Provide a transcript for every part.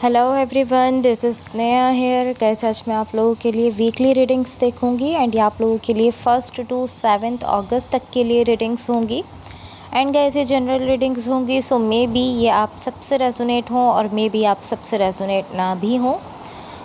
Hello everyone, this is Sneha here. Guys, आज मैं आप लोगों के लिए वीकली रीडिंग्स देखूंगी एंड ये आप लोगों के लिए 1 to 7 अगस्त तक के लिए रीडिंग्स होंगी। एंड गाइस, ये जनरल रीडिंग्स होंगी, सो मे बी ये आप सबसे रेजोनेट हों और मे बी आप सबसे रेजोनेट ना भी हों।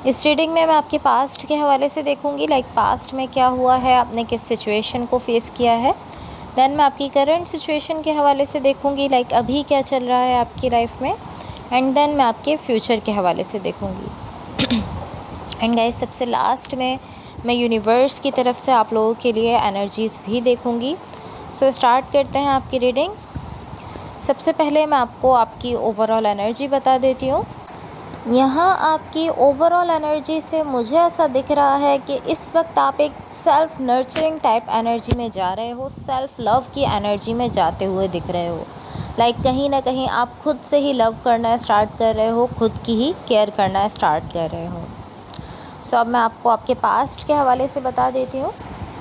इस रीडिंग में मैं आपके पास्ट के हवाले से देखूंगी, लाइक पास्ट में क्या हुआ है, आपने किस सिचुएशन को फेस किया है। देन मैं आपकी करंट सिचुएशन के हवाले से देखूंगी, लाइक अभी क्या चल रहा है आपकी लाइफ में। एंड देन मैं आपके फ्यूचर के हवाले से देखूंगी। एंड गाइस, सबसे लास्ट में मैं यूनिवर्स की तरफ से आप लोगों के लिए एनर्जीज़ भी देखूंगी। सो स्टार्ट करते हैं आपकी रीडिंग। सबसे पहले मैं आपको आपकी ओवरऑल एनर्जी बता देती हूँ। यहाँ आपकी ओवरऑल एनर्जी से मुझे ऐसा दिख रहा है कि इस वक्त आप एक सेल्फ नर्चरिंग टाइप एनर्जी में जा रहे हो, सेल्फ लव की एनर्जी में जाते हुए दिख रहे हो। लाइक कहीं ना कहीं आप खुद से ही लव करना स्टार्ट कर रहे हो, खुद की ही केयर करना स्टार्ट कर रहे हो। सो अब मैं आपको आपके पास्ट के हवाले से बता देती हूँ।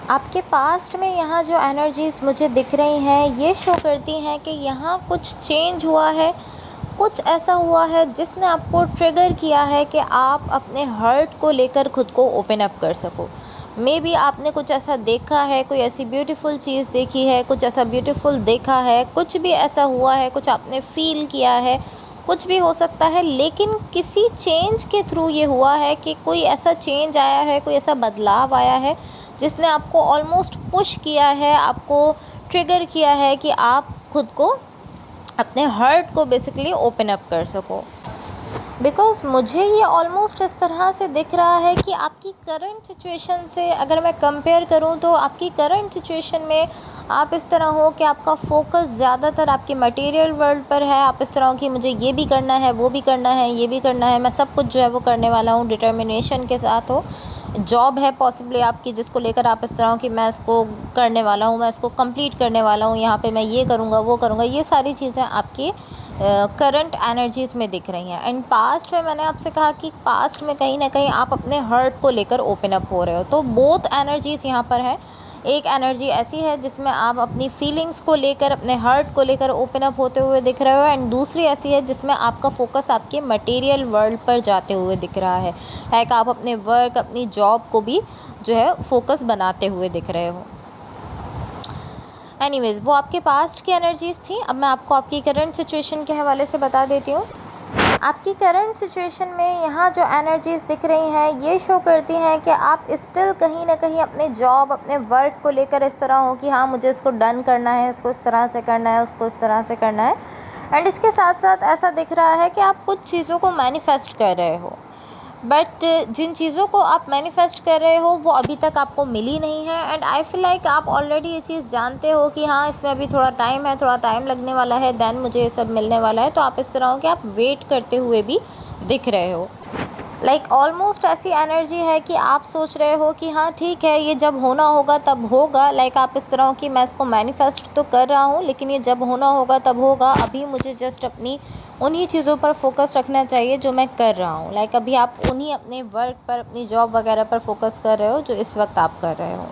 आपके पास्ट में यहाँ जो एनर्जीज़ मुझे दिख रही हैं ये शो करती हैं कि यहाँ कुछ चेंज हुआ है, कुछ ऐसा हुआ है जिसने आपको ट्रिगर किया है कि आप अपने हर्ट को लेकर खुद को ओपन अप कर सको। मे बी आपने कुछ ऐसा देखा है, कोई ऐसी ब्यूटीफुल चीज़ देखी है, कुछ ऐसा ब्यूटीफुल देखा है, कुछ भी ऐसा हुआ है, कुछ आपने फील किया है, कुछ भी हो सकता है। लेकिन किसी चेंज के थ्रू ये हुआ है कि कोई ऐसा चेंज आया है, कोई ऐसा बदलाव आया है जिसने आपको ऑलमोस्ट पुश किया है, आपको ट्रिगर किया है कि आप खुद को, अपने हर्ट को बेसिकली ओपन अप कर सको। बिकॉज़ मुझे ये ऑलमोस्ट इस तरह से दिख रहा है कि आपकी करंट सिचुएशन से अगर मैं कंपेयर करूँ तो आपकी करंट सिचुएशन में आप इस तरह हो कि आपका फोकस ज़्यादातर आपके मटेरियल वर्ल्ड पर है। आप इस तरह हो कि मुझे ये भी करना है, वो भी करना है, ये भी करना है, मैं सब कुछ जो है वो करने वाला हूँ, डिटर्मिनेशन के साथ हो। जॉब है पॉसिबली आपकी जिसको लेकर आप इस तरह हो कि मैं इसको करने वाला हूँ, मैं इसको कंप्लीट करने वाला हूँ, यहाँ पे मैं ये करूँगा, वो करूँगा। ये सारी चीज़ें आपकी करंट एनर्जीज़ में दिख रही हैं। एंड पास्ट में मैंने आपसे कहा कि पास्ट में कहीं ना कहीं आप अपने हर्ट को लेकर ओपन अप हो रहे हो। तो बोथ एनर्जीज़ यहाँ पर है। एक एनर्जी ऐसी है जिसमें आप अपनी फीलिंग्स को लेकर, अपने हर्ट को लेकर ओपन अप होते हुए दिख रहे हो, एंड दूसरी ऐसी है जिसमें आपका फोकस आपके मटेरियल वर्ल्ड पर जाते हुए दिख रहा है। लाइक आप अपने वर्क, अपनी जॉब को भी जो है फोकस बनाते हुए दिख रहे हो। एनीवेज़, वो आपके पास्ट की एनर्जीज़ थी। अब मैं आपको आपकी करंट सिचुएशन के हवाले से बता देती हूँ। आपकी करंट सिचुएशन में यहाँ जो एनर्जीज़ दिख रही हैं ये शो करती हैं कि आप स्टिल कहीं ना कहीं अपने जॉब, अपने वर्क को लेकर इस तरह हो कि हाँ, मुझे इसको डन करना है, इसको इस तरह से करना है, उसको इस तरह से करना है। एंड इसके साथ साथ ऐसा दिख रहा है कि आप कुछ चीज़ों को मैनिफेस्ट कर रहे हो, बट जिन चीज़ों को आप मैनिफेस्ट कर रहे हो वो अभी तक आपको मिली नहीं है। एंड आई फील लाइक आप ऑलरेडी ये चीज़ जानते हो कि हाँ, इसमें अभी थोड़ा टाइम है, थोड़ा टाइम लगने वाला है, देन मुझे ये सब मिलने वाला है। तो आप इस तरह हो कि आप वेट करते हुए भी दिख रहे हो। लाइक ऑलमोस्ट ऐसी एनर्जी है कि आप सोच रहे हो कि हाँ ठीक है, ये जब होना होगा तब होगा। लाइक आप इस तरह हो कि मैं इसको मैनिफेस्ट तो कर रहा हूँ लेकिन ये जब होना होगा तब होगा, अभी मुझे जस्ट अपनी उन्हीं चीज़ों पर फोकस रखना चाहिए जो मैं कर रहा हूँ। लाइक अभी आप उन्हीं अपने वर्क पर, अपनी जॉब वगैरह पर फोकस कर रहे हो जो इस वक्त आप कर रहे हो।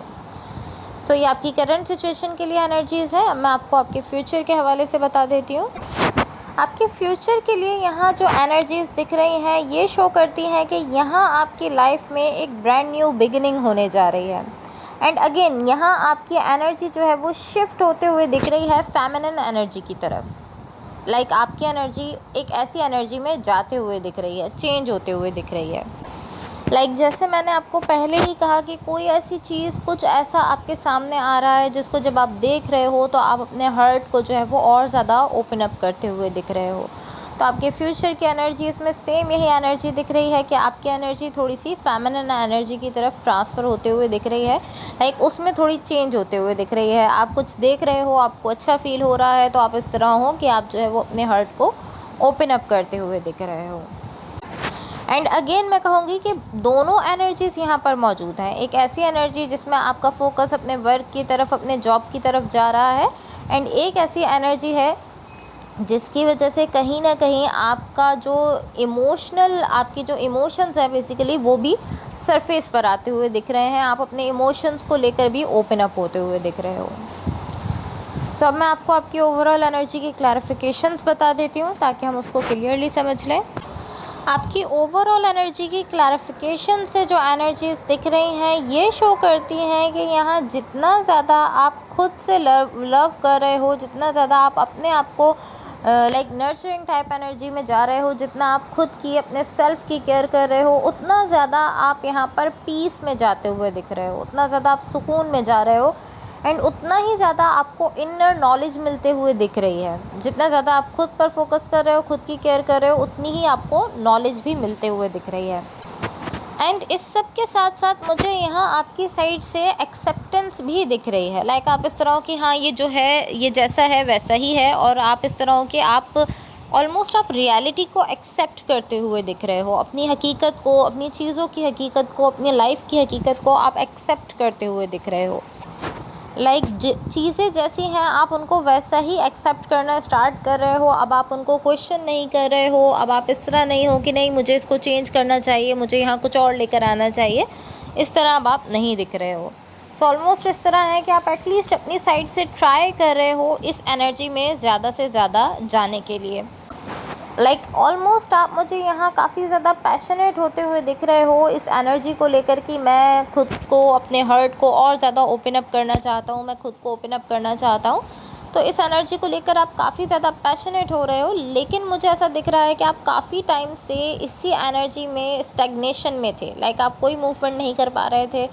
सो ये आपकी करंट सिचुएशन के लिए एनर्जीज़ है। अब मैं आपको आपके फ्यूचर के हवाले से बता देती हूँ। आपके फ्यूचर के लिए यहाँ जो एनर्जीज़ दिख रही हैं ये शो करती हैं कि यहाँ आपकी लाइफ में एक ब्रांड न्यू बिगिनिंग होने जा रही है। एंड अगेन यहाँ आपकी एनर्जी जो है वो शिफ्ट होते हुए दिख रही है फेमिनिन एनर्जी की तरफ। लाइक आपकी एनर्जी एक ऐसी एनर्जी में जाते हुए दिख रही है, चेंज होते हुए दिख रही है। लाइक जैसे मैंने आपको पहले ही कहा कि कोई ऐसी चीज़, कुछ ऐसा आपके सामने आ रहा है जिसको जब आप देख रहे हो तो आप अपने हर्ट को जो है वो और ज़्यादा ओपन अप करते हुए दिख रहे हो। तो आपके फ्यूचर की एनर्जी, इसमें सेम यही एनर्जी दिख रही है कि आपकी एनर्जी थोड़ी सी फेमिनिन एनर्जी की तरफ ट्रांसफ़र होते हुए दिख रही है। लाइक उसमें थोड़ी चेंज होते हुए दिख रही है। आप कुछ देख रहे हो, आपको अच्छा फील हो रहा है, तो आप इस तरह हो कि आप जो है वो अपने हर्ट को ओपन अप करते हुए दिख रहे हो। एंड अगेन मैं कहूँगी कि दोनों एनर्जीज़ यहाँ पर मौजूद हैं। एक ऐसी एनर्जी जिसमें आपका फोकस अपने वर्क की तरफ, अपने जॉब की तरफ जा रहा है, एंड एक ऐसी एनर्जी है जिसकी वजह से कहीं ना कहीं आपका जो इमोशनल, आपकी जो इमोशंस हैं बेसिकली वो भी सरफेस पर आते हुए दिख रहे हैं। आप अपने इमोशंस को लेकर भी ओपन अप होते हुए दिख रहे हो। सो अब मैं आपको आपकी ओवरऑल एनर्जी की क्लैरिफिकेशंस बता देती हूँ ताकि हम उसको क्लियरली समझ लें। आपकी ओवरऑल एनर्जी की क्लैरिफिकेशन से जो एनर्जीज़ दिख रही हैं ये शो करती हैं कि यहाँ जितना ज़्यादा आप खुद से लव कर रहे हो, जितना ज़्यादा आप अपने आप को लाइक नर्चरिंग टाइप एनर्जी में जा रहे हो, जितना आप खुद की अपने सेल्फ की केयर कर रहे हो, उतना ज़्यादा आप यहाँ पर पीस में जाते हुए दिख रहे हो, उतना ज़्यादा आप सुकून में जा रहे हो एंड उतना ही ज़्यादा आपको इनर नॉलेज मिलते हुए दिख रही है। जितना ज़्यादा आप खुद पर फोकस कर रहे हो, खुद की केयर कर रहे हो, उतनी ही आपको नॉलेज भी मिलते हुए दिख रही है। एंड इस सब के साथ साथ मुझे यहाँ आपकी साइड से एक्सेप्टेंस भी दिख रही है। लाइक आप इस तरह हो कि हाँ ये जो है ये जैसा है वैसा ही है, और आप इस तरह हो कि आप ऑलमोस्ट आप रियलिटी को एक्सेप्ट करते हुए दिख रहे हो, अपनी हकीकत को, अपनी चीज़ों की हकीकत को, अपनी लाइफ की हकीकत को आप एक्सेप्ट करते हुए दिख रहे हो। लाइक चीज़ें जैसी हैं आप उनको वैसा ही एक्सेप्ट करना स्टार्ट कर रहे हो। अब आप उनको क्वेश्चन नहीं कर रहे हो। अब आप इस तरह नहीं हो कि नहीं मुझे इसको चेंज करना चाहिए, मुझे यहाँ कुछ और लेकर आना चाहिए, इस तरह अब आप नहीं दिख रहे हो। सो ऑलमोस्ट इस तरह है कि आप एटलीस्ट अपनी साइड से ट्राई कर रहे हो इस एनर्जी में ज़्यादा से ज़्यादा जाने के लिए। लाइक ऑलमोस्ट आप मुझे यहाँ काफ़ी ज़्यादा पैशनेट होते हुए दिख रहे हो इस एनर्जी को लेकर कि मैं खुद को, अपने हर्ट को और ज़्यादा ओपन अप करना चाहता हूँ, मैं खुद को ओपन अप करना चाहता हूँ। तो इस एनर्जी को लेकर आप काफ़ी ज़्यादा पैशनेट हो रहे हो, लेकिन मुझे ऐसा दिख रहा है कि आप काफ़ी टाइम से इसी एनर्जी में स्टैग्नेशन में थे। लाइक आप कोई मूवमेंट नहीं कर पा रहे थे,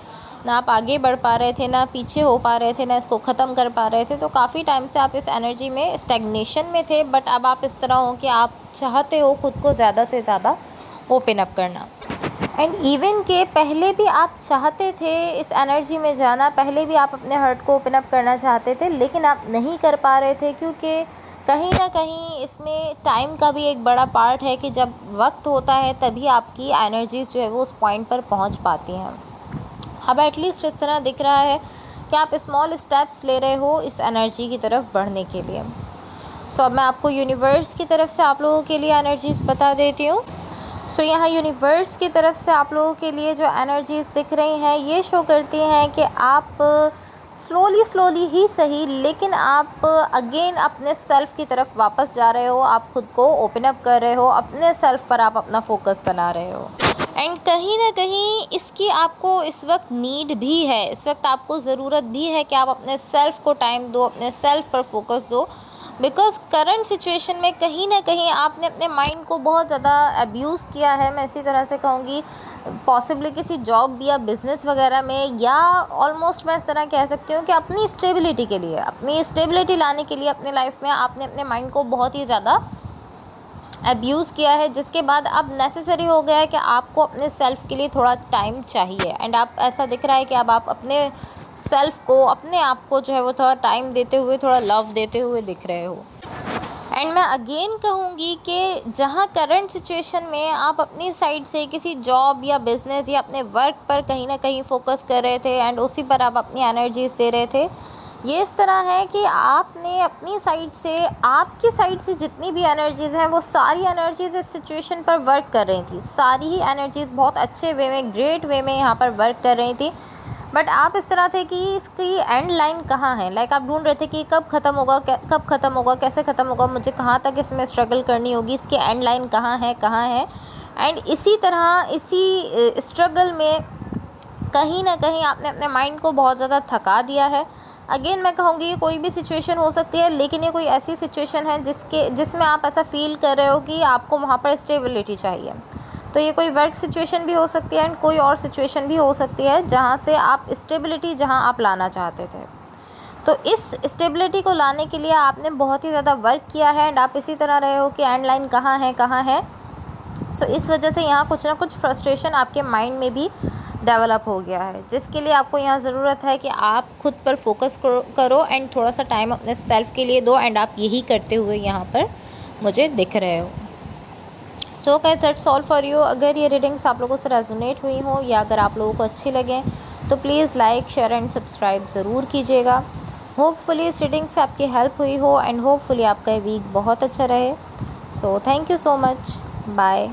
ना आप आगे बढ़ पा रहे थे, ना पीछे हो पा रहे थे, ना इसको ख़त्म कर पा रहे थे। तो काफ़ी टाइम से आप इस एनर्जी में स्टैग्नेशन में थे, बट अब आप इस तरह हो कि आप चाहते हो खुद को ज़्यादा से ज़्यादा ओपन अप करना। एंड इवन के पहले भी आप चाहते थे इस एनर्जी में जाना, पहले भी आप अपने हर्ट को ओपन अप करना चाहते थे, लेकिन आप नहीं कर पा रहे थे क्योंकि कहीं ना कहीं इसमें टाइम का भी एक बड़ा पार्ट है कि जब वक्त होता है तभी आपकी एनर्जीज़ जो है वो उस पॉइंट पर पहुंच पाती हैं। अब एटलीस्ट इस तरह दिख रहा है कि आप स्मॉल स्टेप्स ले रहे हो इस एनर्जी की तरफ बढ़ने के लिए। सो अब मैं आपको यूनिवर्स की तरफ से आप लोगों के लिए एनर्जीज़ बता देती हूँ। सो यहाँ यूनिवर्स की तरफ से आप लोगों के लिए जो एनर्जीज़ दिख रही हैं ये शो करती हैं कि आप स्लोली ही सही, लेकिन आप अगेन अपने सेल्फ की तरफ वापस जा रहे हो। आप खुद को ओपन अप कर रहे हो, अपने सेल्फ पर आप अपना फोकस बना रहे हो। एंड कहीं ना कहीं इसकी आपको इस वक्त नीड भी है, इस वक्त आपको ज़रूरत भी है कि आप अपने सेल्फ को टाइम दो, अपने सेल्फ पर फोकस दो। बिकॉज़ करंट सिचुएशन में कहीं ना कहीं आपने अपने माइंड को बहुत ज़्यादा अब्यूज़ किया है, मैं इसी तरह से कहूँगी। पॉसिबली किसी जॉब या बिज़नेस वगैरह में, या ऑलमोस्ट मैं इस तरह कह सकती हूँ कि अपनी स्टेबिलिटी के लिए, अपनी स्टेबिलिटी लाने के लिए अपने लाइफ में आपने अपने माइंड को बहुत ही ज़्यादा अब्यूज़ किया है, जिसके बाद अब नेसेसरी हो गया है कि आपको अपने सेल्फ़ के लिए थोड़ा टाइम चाहिए। एंड आप ऐसा दिख रहा है कि अब आप अपने सेल्फ़ को, अपने आप को जो है वो थोड़ा टाइम देते हुए, थोड़ा लव देते हुए दिख रहे हो। एंड मैं अगेन कहूँगी कि जहाँ करंट सिचुएशन में आप अपनी साइड से किसी जॉब या बिज़नेस या अपने वर्क पर कहीं ना कहीं फ़ोकस कर रहे थे एंड उसी पर आप अपनी एनर्जीज दे रहे थे, ये इस तरह है कि आपने अपनी साइड से, आपकी साइड से जितनी भी एनर्जीज़ हैं वो सारी एनर्जीज़ इस सिचुएशन पर वर्क कर रही थी। सारी ही एनर्जीज़ बहुत अच्छे वे में, ग्रेट वे में यहाँ पर वर्क कर रही थी। बट आप इस तरह थे कि इसकी एंड लाइन कहाँ है। लाइक आप ढूंढ रहे थे कि कब ख़त्म होगा, कब ख़त्म होगा, कैसे ख़त्म होगा, मुझे कहाँ तक इसमें स्ट्रगल करनी होगी, इसकी एंड लाइन कहाँ है, कहाँ है। एंड इसी तरह, इसी स्ट्रगल में कहीं ना कहीं आपने अपने माइंड को बहुत ज़्यादा थका दिया है। अगेन मैं कहूँगी कोई भी सिचुएशन हो सकती है, लेकिन ये कोई ऐसी सिचुएशन है जिसमें आप ऐसा फील कर रहे हो कि आपको वहाँ पर स्टेबिलिटी चाहिए। तो ये कोई वर्क सिचुएशन भी हो सकती है एंड कोई और सिचुएशन भी हो सकती है जहाँ से आप स्टेबिलिटी, जहाँ आप लाना चाहते थे। तो इस स्टेबिलिटी को लाने के लिए आपने बहुत ही ज़्यादा वर्क किया है एंड आप इसी तरह रहे हो कि एंड लाइन कहाँ है, कहाँ है। सो इस वजह से यहाँ कुछ ना कुछ फ्रस्ट्रेशन आपके माइंड में भी डेवलप हो गया है, जिसके लिए आपको यहाँ ज़रूरत है कि आप खुद पर फोकस करो एंड थोड़ा सा टाइम अपने सेल्फ़ के लिए दो। एंड आप यही करते हुए यहाँ पर मुझे दिख रहे हो। So guys, that's all for you. अगर ये रीडिंग्स आप लोगों से रेजोनेट हुई हो या अगर आप लोगों को अच्छी लगें तो please like, share and subscribe ज़रूर कीजिएगा। होपफुली इस रीडिंग से आपकी हेल्प हुई हो एंड होपफुली आपका वीक बहुत अच्छा रहे। So thank you so much. Bye.